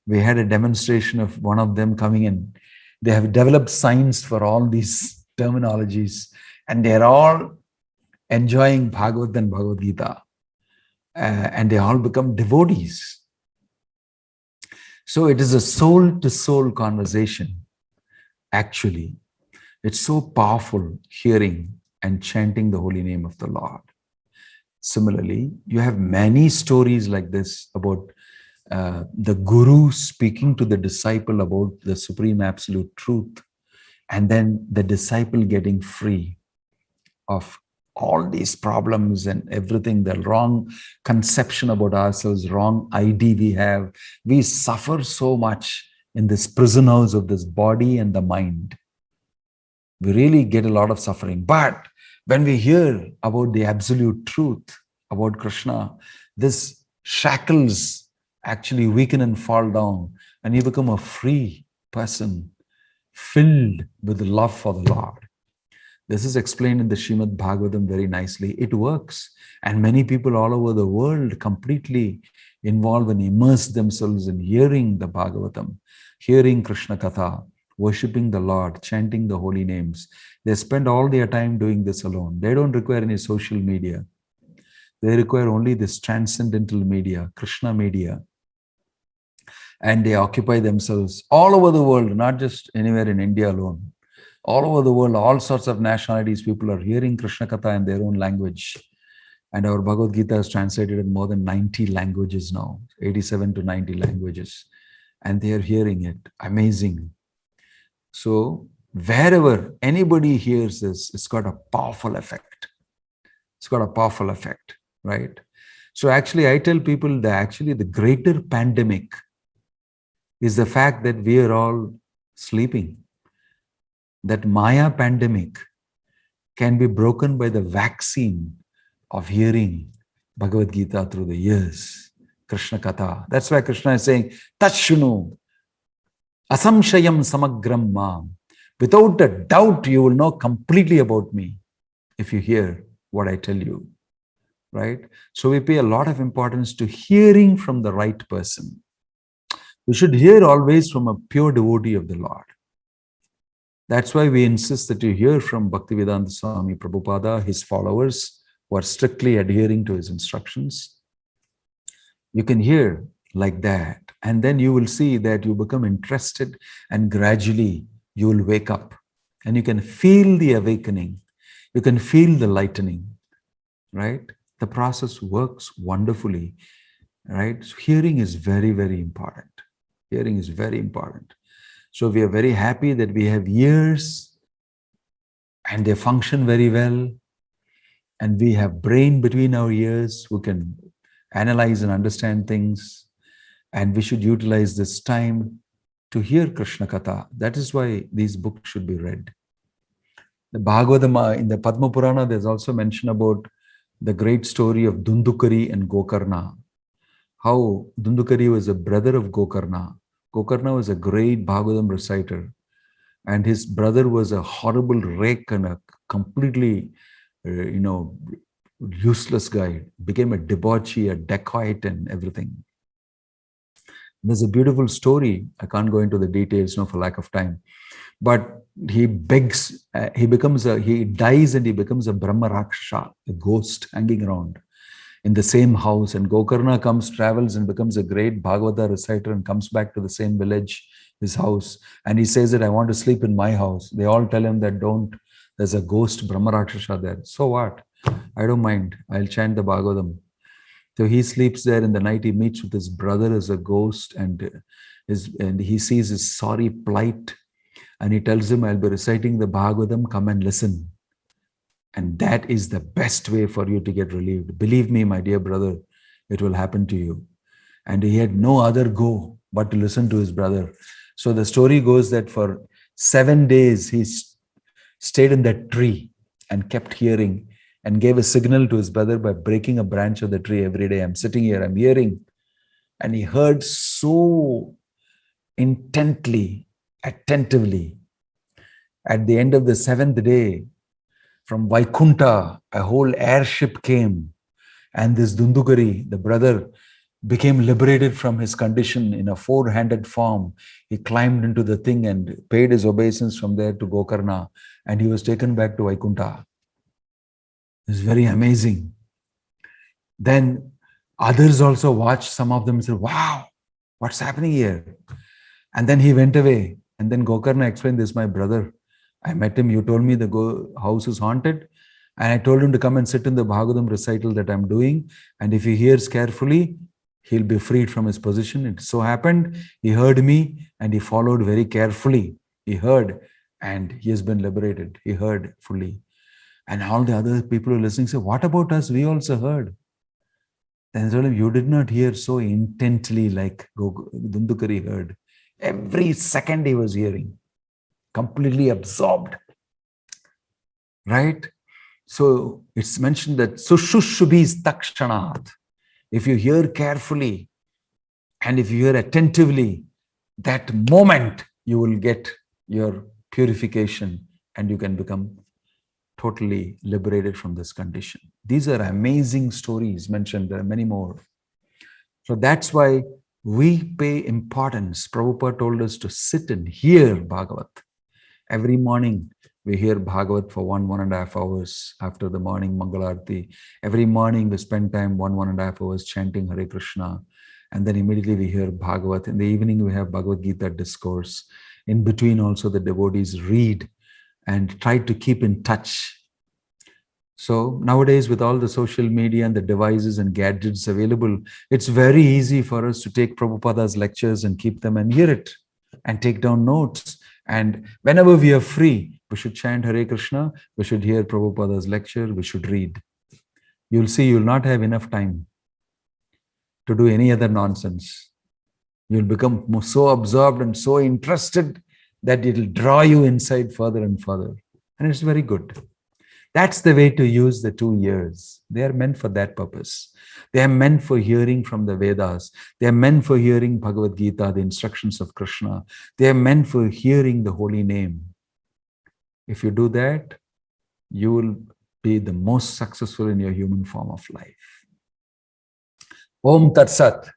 We had a demonstration of one of them coming in. They have developed signs for all these terminologies. And they're all enjoying Bhagavat and Bhagavad Gita. And they all become devotees. So it is a soul-to-soul conversation, actually. It's so powerful hearing and chanting the holy name of the Lord. Similarly, you have many stories like this about the guru speaking to the disciple about the supreme absolute truth, and then the disciple getting free of all these problems and everything, the wrong conception about ourselves, wrong ID we have. We suffer so much in this prison house of this body and the mind. We really get a lot of suffering. But when we hear about the absolute truth, about Krishna, this shackles actually weaken and fall down, and you become a free person, filled with love for the Lord. This is explained in the Srimad Bhagavatam very nicely. It works. And many people all over the world completely involve and immerse themselves in hearing the Bhagavatam, hearing Krishna Katha, worshipping the Lord, chanting the holy names. They spend all their time doing this alone. They don't require any social media. They require only this transcendental media, Krishna media. And they occupy themselves all over the world, not just anywhere in India alone. All over the world, all sorts of nationalities, people are hearing Krishna Katha in their own language. And our Bhagavad Gita is translated in more than 90 languages now, 87 to 90 languages. And they are hearing it. Amazing. So wherever anybody hears this, it's got a powerful effect. It's got a powerful effect, right? So actually, I tell people that actually the greater pandemic is the fact that we are all sleeping. That Maya pandemic can be broken by the vaccine of hearing Bhagavad Gita through the years, Krishna Katha. That's why Krishna is saying, Tashunu, Asamshayam Samagram Mam. Without a doubt, you will know completely about me if you hear what I tell you, right? So we pay a lot of importance to hearing from the right person. We should hear always from a pure devotee of the Lord. That's why we insist that you hear from Bhaktivedanta Swami Prabhupada, his followers who are strictly adhering to his instructions. You can hear like that, and then you will see that you become interested, and gradually you will wake up and you can feel the awakening. You can feel the lightening, right? The process works wonderfully, right? So hearing is very, very important. Hearing is very important. So we are very happy that we have ears and they function very well. And we have brain between our ears who can analyze and understand things. And we should utilize this time to hear Krishna Katha. That is why these books should be read. The Bhagavatam, in the Padma Purana, there's also mention about the great story of Dundukari and Gokarna. How Dundukari was a brother of Gokarna. Gokarna was a great Bhagavatam reciter. And his brother was a horrible rake and a completely, useless guy. Became a debauchee, a dacoit and everything. There's a beautiful story. I can't go into the details for lack of time. But he begs, he dies and he becomes a Brahma Rakshasa, a ghost hanging around in the same house. And Gokarna travels and becomes a great Bhagavata reciter and comes back to the same village, his house. And he says that I want to sleep in my house. They all tell him that don't, there's a ghost Brahma Rakshasa there. So what? I don't mind. I'll chant the Bhagavatam. So he sleeps there. In the night he meets with his brother as a ghost, and he sees his sorry plight, and he tells him, I'll be reciting the Bhagavatam, come and listen. And that is the best way for you to get relieved. Believe me, my dear brother, it will happen to you. And he had no other go but to listen to his brother. So the story goes that for 7 days he stayed in that tree and kept hearing, and gave a signal to his brother by breaking a branch of the tree every day. I'm sitting here, I'm hearing. And he heard so intently, attentively. At the end of the 7th day, from Vaikunta, a whole airship came. And this Dundukari, the brother, became liberated from his condition in a 4-handed form. He climbed into the thing and paid his obeisance from there to Gokarna. And he was taken back to Vaikunta. It's very amazing. Then others also watched, some of them said, wow, what's happening here? And then he went away. And then Gokarna explained, this, my brother. I met him, you told me the house is haunted. And I told him to come and sit in the Bhagavatam recital that I'm doing. And if he hears carefully, he'll be freed from his position. It so happened, he heard me and he followed very carefully. He heard and he has been liberated. He heard fully. And all the other people who are listening say, what about us? We also heard. Then I told him, you did not hear so intently like Dundukari heard. Every second he was hearing, completely absorbed. Right? So it's mentioned that Sushushubhis Takshanat. If you hear carefully and if you hear attentively, that moment you will get your purification and you can become totally liberated from this condition. These are amazing stories mentioned. There are many more. So that's why we pay importance. Prabhupada told us to sit and hear Bhagavat. Every morning we hear Bhagavat for 1.5 hours after the morning Mangalarti. Every morning we spend time 1.5 hours chanting Hare Krishna. And then immediately we hear Bhagavat. In the evening we have Bhagavad Gita discourse. In between also the devotees read and try to keep in touch. So nowadays with all the social media and the devices and gadgets available, it's very easy for us to take Prabhupada's lectures and keep them and hear it and take down notes. And whenever we are free, we should chant Hare Krishna, we should hear Prabhupada's lecture, we should read. you'll see you'll not have enough time to do any other nonsense. You'll become so absorbed and so interested that it'll draw you inside further and further. And it's very good. That's the way to use the 2 years. They are meant for that purpose. They are meant for hearing from the Vedas. They are meant for hearing Bhagavad Gita, the instructions of Krishna. They are meant for hearing the holy name. If you do that, you will be the most successful in your human form of life. Om Tat Sat,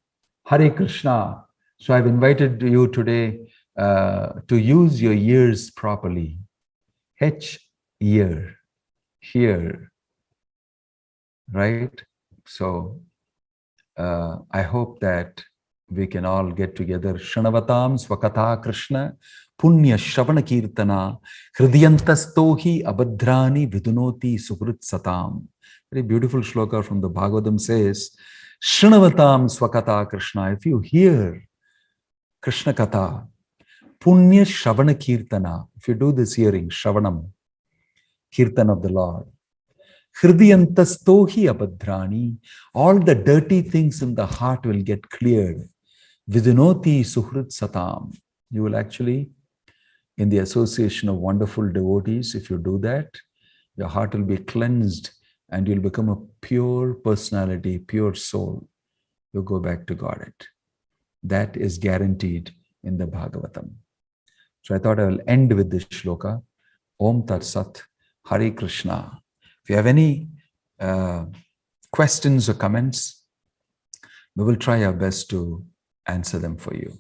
Hare Krishna. So I've invited you today to use your ears properly. H, ear, hear, right? So I hope that we can all get together. Shanavatam Swakatha Krishna Punya Shavana Kirtana Hridiyantastohi Abhadrani Vidunoti Sukrit Satam. Very beautiful shloka from the Bhagavatam says, Shanavatam Swakatha Krishna. If you hear Krishna Katha, Punya Shavana Kirtana, if you do this hearing, Shavanam, Kirtan of the Lord, Hridiyantastohi Abhadrani, all the dirty things in the heart will get cleared. Vidunoti Suhrit Satam. You will actually, in the association of wonderful devotees, if you do that, your heart will be cleansed and you'll become a pure personality, pure soul. You'll go back to Godhead. That is guaranteed in the Bhagavatam. So I thought I will end with this shloka. Om Tat Sat, Hare Krishna. If you have any questions or comments, we will try our best to answer them for you.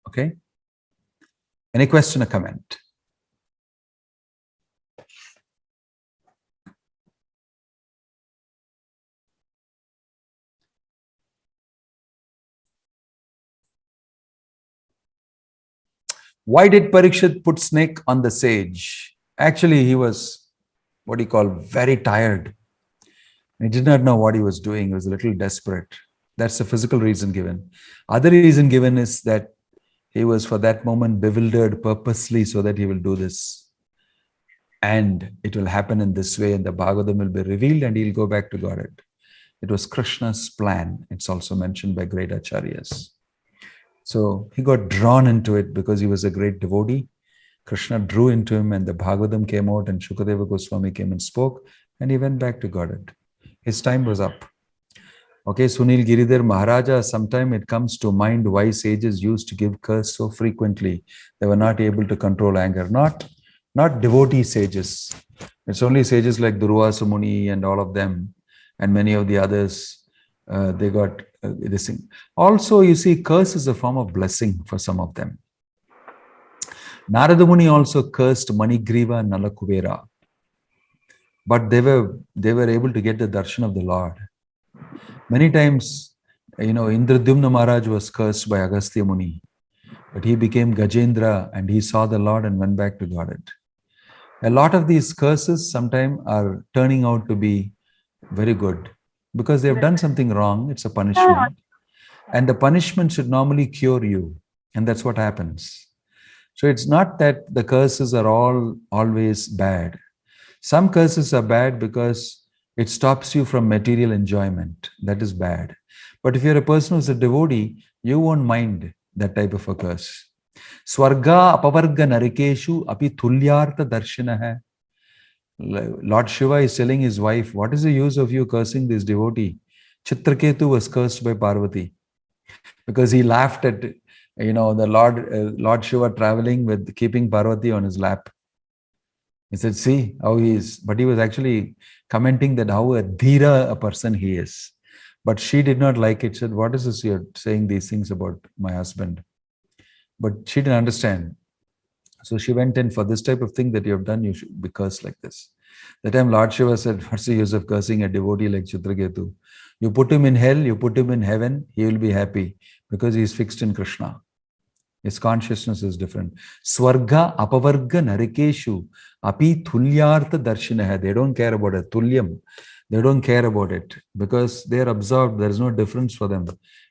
Okay? Any question or comment? Why did Parikshit put snake on the sage? Actually, he was what he called very tired. He did not know what he was doing. He was a little desperate. That's the physical reason given. Other reason given is that he was for that moment bewildered purposely so that he will do this. And it will happen in this way and the Bhagavatam will be revealed and he'll go back to Godhead. It was Krishna's plan. It's also mentioned by great acharyas. So he got drawn into it because he was a great devotee. Krishna drew into him and the Bhagavatam came out and Shukadeva Goswami came and spoke and he went back to Godhead. His time was up. Okay, Sunil Giridhar Maharaja, sometime it comes to mind why sages used to give curse so frequently. They were not able to control anger. Not devotee sages. It's only sages like Durvasa Muni and all of them and many of the others. They got this thing. Also, you see, curse is a form of blessing for some of them. Narada Muni also cursed Manigriva and Nalakuvera. But they were able to get the darshan of the Lord. Many times, Indradyumna Maharaj was cursed by Agastya Muni. But he became Gajendra and he saw the Lord and went back to Godhead. A lot of these curses sometimes are turning out to be very good. Because they have done something wrong, it's a punishment. And the punishment should normally cure you. And that's what happens. So it's not that the curses are all always bad. Some curses are bad because it stops you from material enjoyment. That is bad. But if you're a person who's a devotee, you won't mind that type of a curse. Swarga apavarga narikeshu api tulyartha darshinaha. Lord Shiva is telling his wife, what is the use of you cursing this devotee? Chitraketu was cursed by Parvati because he laughed at, the Lord Shiva traveling with keeping Parvati on his lap. He said, see how he is. But he was actually commenting that how a dhira a person he is. But she did not like it. She said, what is this you're saying these things about my husband? But she didn't understand. So she went in for this type of thing that you have done, you should be cursed like this. That time Lord Shiva said, what's the use of cursing a devotee like Chitraketu? You put him in hell, you put him in heaven, he will be happy because he is fixed in Krishna. His consciousness is different. Swarga apavarga narikeshu api tulyartha darshinaha. They don't care about it. Tulyam. They don't care about it because they are absorbed. There is no difference for them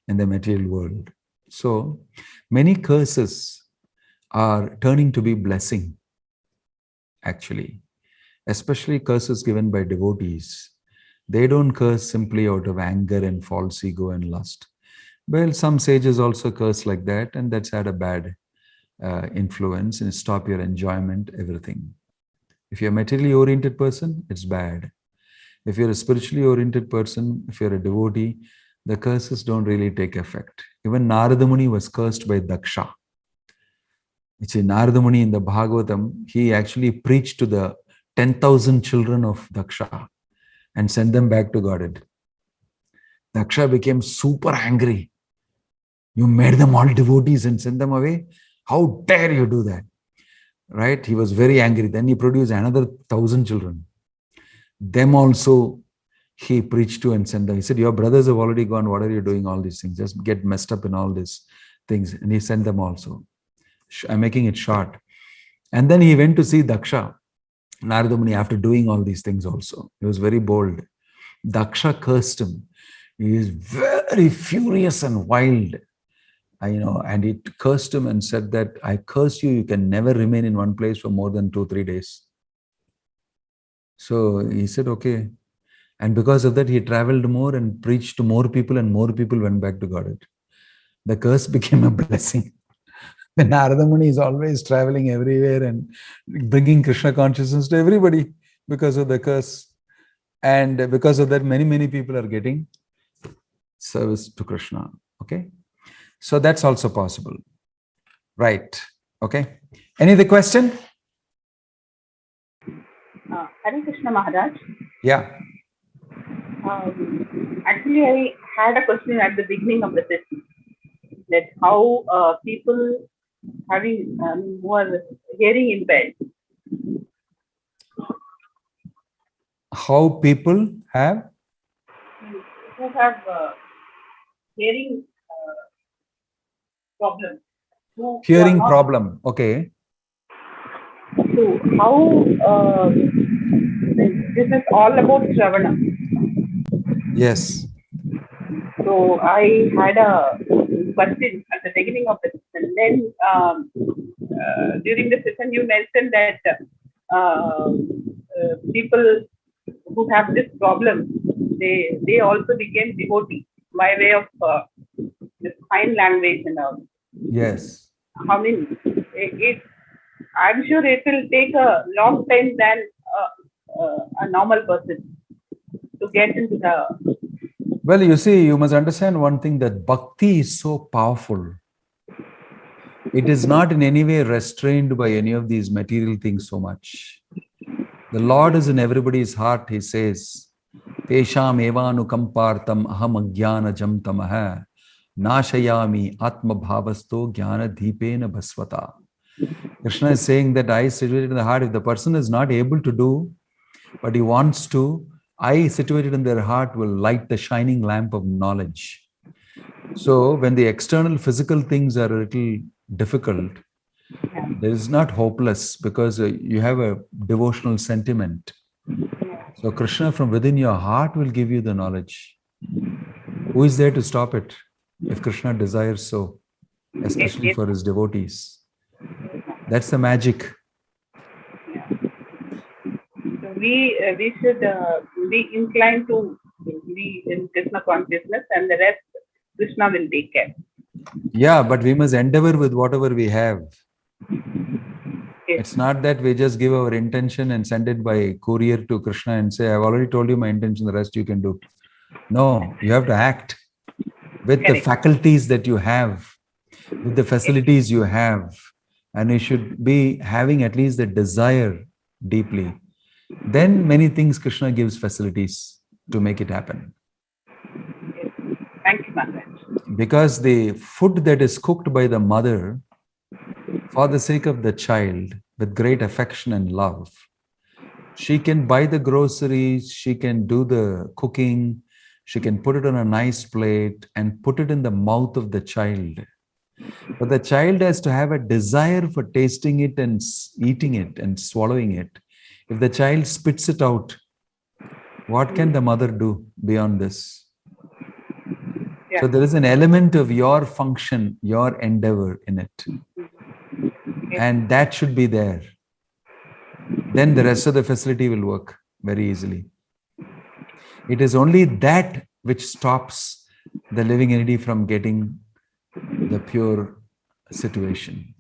in the material world. So many curses are turning to be blessing, actually. Especially curses given by devotees. They don't curse simply out of anger and false ego and lust. Well, some sages also curse like that, and that's had a bad influence and stop your enjoyment, everything. If you're a materially oriented person, it's bad. If you're a spiritually oriented person, if you're a devotee, the curses don't really take effect. Even Narada Muni was cursed by Daksha. It's in Narada Muni in the Bhagavatam, he actually preached to the 10,000 children of Daksha and sent them back to Godhead. Daksha became super angry. You made them all devotees and sent them away? How dare you do that? Right? He was very angry. Then he produced another 1,000 children. Them also he preached to and sent them. He said, your brothers have already gone. What are you doing all these things? Just get messed up in all these things. And he sent them also. I'm making it short. And then he went to see Daksha, Narada Muni, after doing all these things also. He was very bold. Daksha cursed him. He is very furious and wild. And he cursed him and said that, I curse you, you can never remain in one place for more than 2-3 days. So he said, okay. And because of that, he traveled more and preached to more people, and more people went back to Godhead. The curse became a blessing. When Narada Muni is always traveling everywhere and bringing Krishna consciousness to everybody because of the curse. And because of that, many people are getting service to Krishna. Okay. So that's also possible. Right. Okay. Any other question? Hare Krishna Maharaj. Yeah. Actually, I had a question at the beginning of the session. That how people who are hearing impaired. How people have? Who have hearing problem. Hearing problem. Okay. So how this is all about Shravana. Yes. So I had a question at the beginning of the session. Then during the session, you mentioned that people who have this problem, they also became devotees by way of this fine language and all. Yes. I mean, I'm sure it will take a long time than a normal person to get into the. Well, you see, you must understand one thing, that bhakti is so powerful. It is not in any way restrained by any of these material things so much. The Lord is in everybody's heart, he says, Tesham evanukampartam aham ajnanajam tamaha nashayami atma bhavasto jnana deepena bhasvata. Krishna is saying that I situated in the heart. If the person is not able to do, but he wants to, I situated in their heart will light the shining lamp of knowledge. So when the external physical things are a little difficult, there is not hopeless, because you have a devotional sentiment. So Krishna from within your heart will give you the knowledge. Who is there to stop it? If Krishna desires so, especially for his devotees. That's the magic. So we should be inclined to be in Krishna consciousness, and the rest Krishna will take care. Yeah, but we must endeavor with whatever we have. Okay. It's not that we just give our intention and send it by courier to Krishna and say, I've already told you my intention, the rest you can do. No, you have to act with the faculties that you have, with the facilities you have, and you should be having at least the desire deeply. Then many things Krishna gives facilities to make it happen. Thank you, Maharaj. Because the food that is cooked by the mother for the sake of the child with great affection and love, she can buy the groceries, she can do the cooking, she can put it on a nice plate and put it in the mouth of the child. But the child has to have a desire for tasting it and eating it and swallowing it. If the child spits it out, what can the mother do beyond this? Yeah. So there is an element of your function, your endeavor in it. And that should be there. Then the rest of the facility will work very easily. It is only that which stops the living entity from getting the pure situation.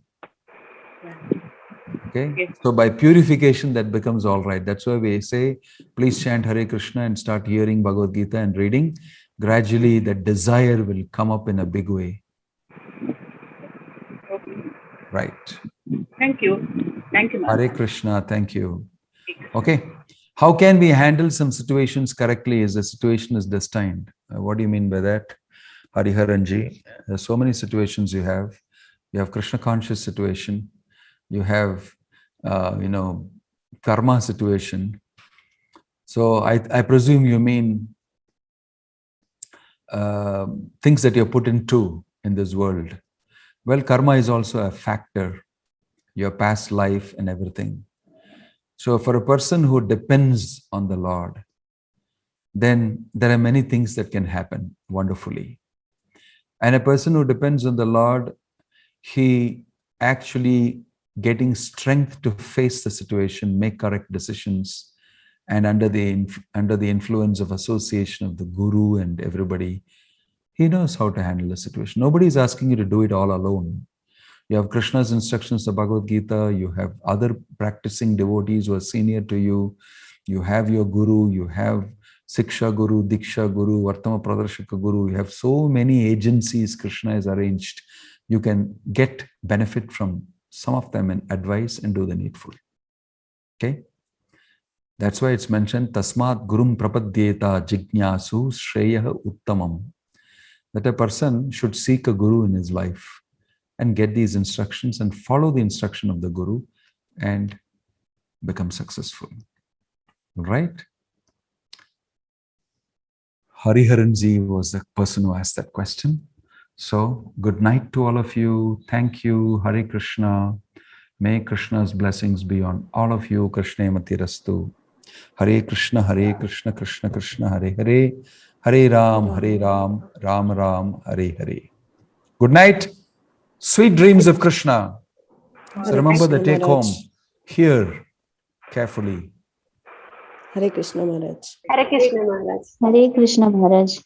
Okay, Yes. so by purification that becomes all right. That's why we say, please chant Hare Krishna and start hearing Bhagavad Gita and reading. Gradually, that desire will come up in a big way. Okay. Right. Thank you. Thank you, ma'am. Hare Krishna. Thank you. Okay. How can we handle some situations correctly as the situation is destined? What do you mean by that? Hariharanji, there's so many situations you have. You have Krishna conscious situation. You have, karma situation. So I presume you mean things that you're put into in this world. Well, karma is also a factor, your past life and everything. So for a person who depends on the Lord, then there are many things that can happen wonderfully. And a person who depends on the Lord, he actually getting strength to face the situation, make correct decisions, and under the influence of association of the guru and everybody, he knows how to handle the situation. Nobody is asking you to do it all alone. You have Krishna's instructions, the Bhagavad Gita, you have other practicing devotees who are senior to you, you have your guru, you have Siksha Guru, Diksha Guru, Vartama Pradarshaka Guru, you have so many agencies Krishna has arranged. You can get benefit from some of them and advise and do the needful. Okay? That's why it's mentioned, Tasmat Gurum Prapadyeta Jignasu Shreyaha Uttamam. That a person should seek a guru in his life and get these instructions and follow the instruction of the guru and become successful. Right? Hariharanji was the person who asked that question. So, good night to all of you. Thank you. Hare Krishna. May Krishna's blessings be on all of you. Krishna Matirastu. Hare Krishna, Krishna Krishna, Hare Hare. Hare Ram, Ram Ram, Hare Hare. Good night. Sweet dreams of Krishna. So remember the take home. Hear carefully. Hare Krishna Maharaj. Hare Krishna Maharaj. Hare Krishna Maharaj.